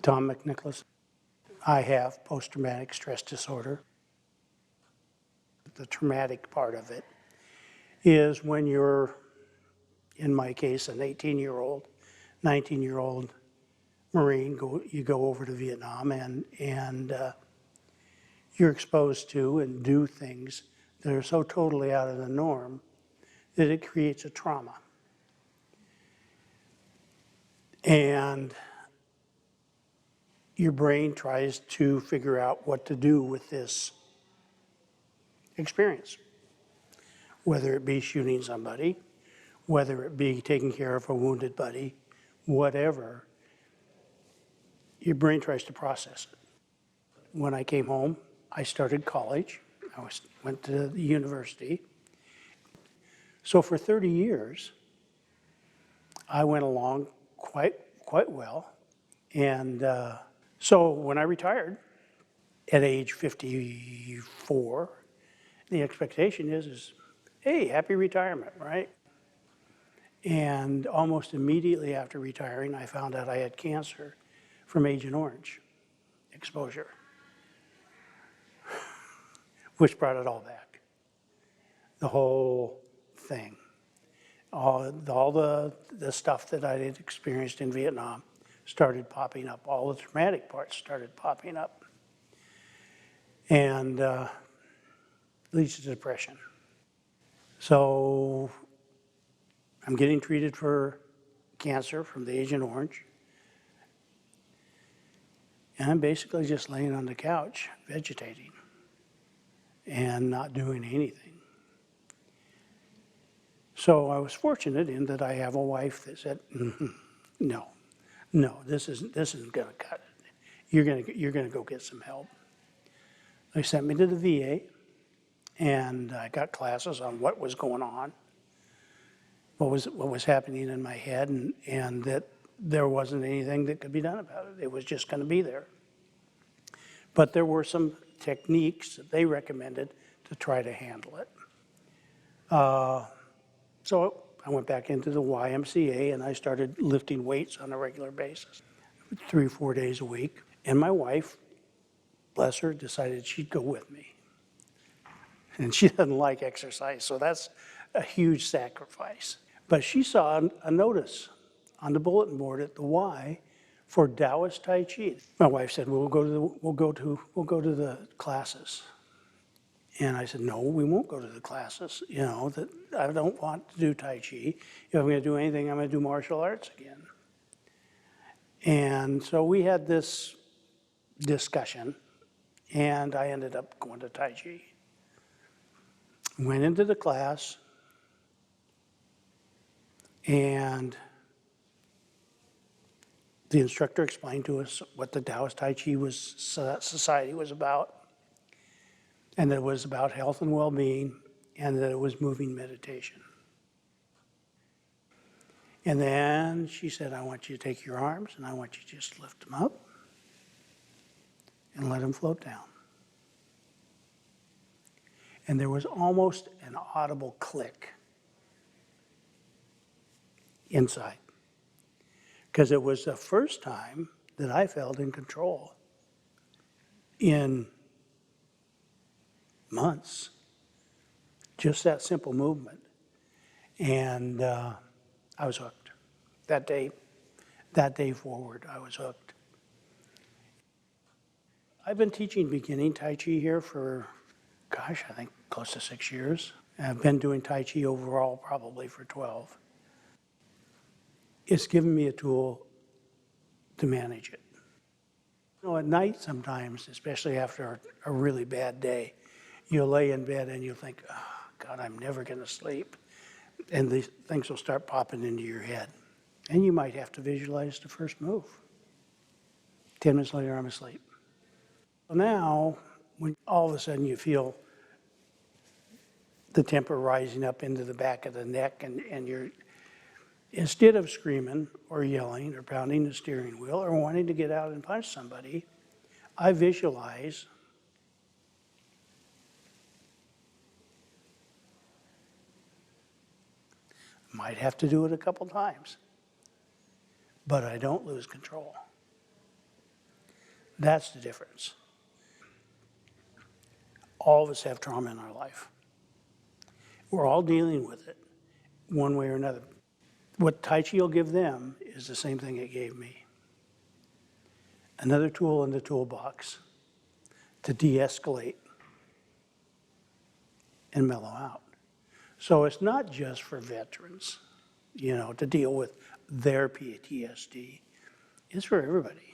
Tom McNicholas. I have post-traumatic stress disorder. The traumatic part of it is when you're, in my case, an 18-year-old, 19-year-old Marine, you go over to Vietnam and you're exposed to and do things that are so totally out of the norm that it creates a trauma. And your brain tries to figure out what to do with this experience, whether it be shooting somebody, whether it be taking care of a wounded buddy, whatever, your brain tries to process it. When I came home, I started college. Went to the university. So for 30 years, I went along quite well. And so when I retired at age 54, the expectation is, hey, happy retirement, right? And almost immediately after retiring, I found out I had cancer from Agent Orange exposure, which brought it all back. The whole thing. All the stuff that I had experienced in Vietnam started popping up. All the traumatic parts started popping up. And leads to depression. So I'm getting treated for cancer from the Agent Orange. And I'm basically just laying on the couch, vegetating, and not doing anything. So I was fortunate in that I have a wife that said, no, this isn't going to cut it. You're going to go get some help. They sent me to the VA, and I got classes on what was going on, what was happening in my head, and that there wasn't anything that could be done about it. It was just going to be there. But there were some techniques that they recommended to try to handle it. So I went back into the YMCA and I started lifting weights on a regular basis, 3 or 4 days a week. And my wife, bless her, decided she'd go with me. And she doesn't like exercise, so that's a huge sacrifice. But she saw a notice on the bulletin board at the Y for Taoist Tai Chi. My wife said, we'll go to the classes. And I said, no, we won't go to the classes. You know, that I don't want to do Tai Chi. If I'm going to do anything, I'm going to do martial arts again. And so we had this discussion, and I ended up going to Tai Chi. Went into the class, and the instructor explained to us what the Taoist Tai Chi society was about, and that it was about health and well-being, and that it was moving meditation. And then she said, I want you to take your arms, and I want you to just lift them up and let them float down. And there was almost an audible click inside, because it was the first time that I felt in control in months. Just that simple movement. And I was hooked. That day forward, I was hooked. I've been teaching beginning Tai Chi here for, I think close to 6 years. I've been doing Tai Chi overall probably for 12. It's given me a tool to manage it. You know, at night sometimes, especially after a really bad day, you'll lay in bed and you'll think, oh, God, I'm never going to sleep. And these things will start popping into your head. And you might have to visualize the first move. 10 minutes later, I'm asleep. So now, when all of a sudden you feel the temper rising up into the back of the neck, and you're, instead of screaming or yelling or pounding the steering wheel or wanting to get out and punch somebody, I visualize might have to do it a couple times, but I don't lose control. That's the difference. All of us have trauma in our life. We're all dealing with it one way or another. What Tai Chi will give them is the same thing it gave me. Another tool in the toolbox to de-escalate and mellow out. So it's not just for veterans, to deal with their PTSD. It's for everybody.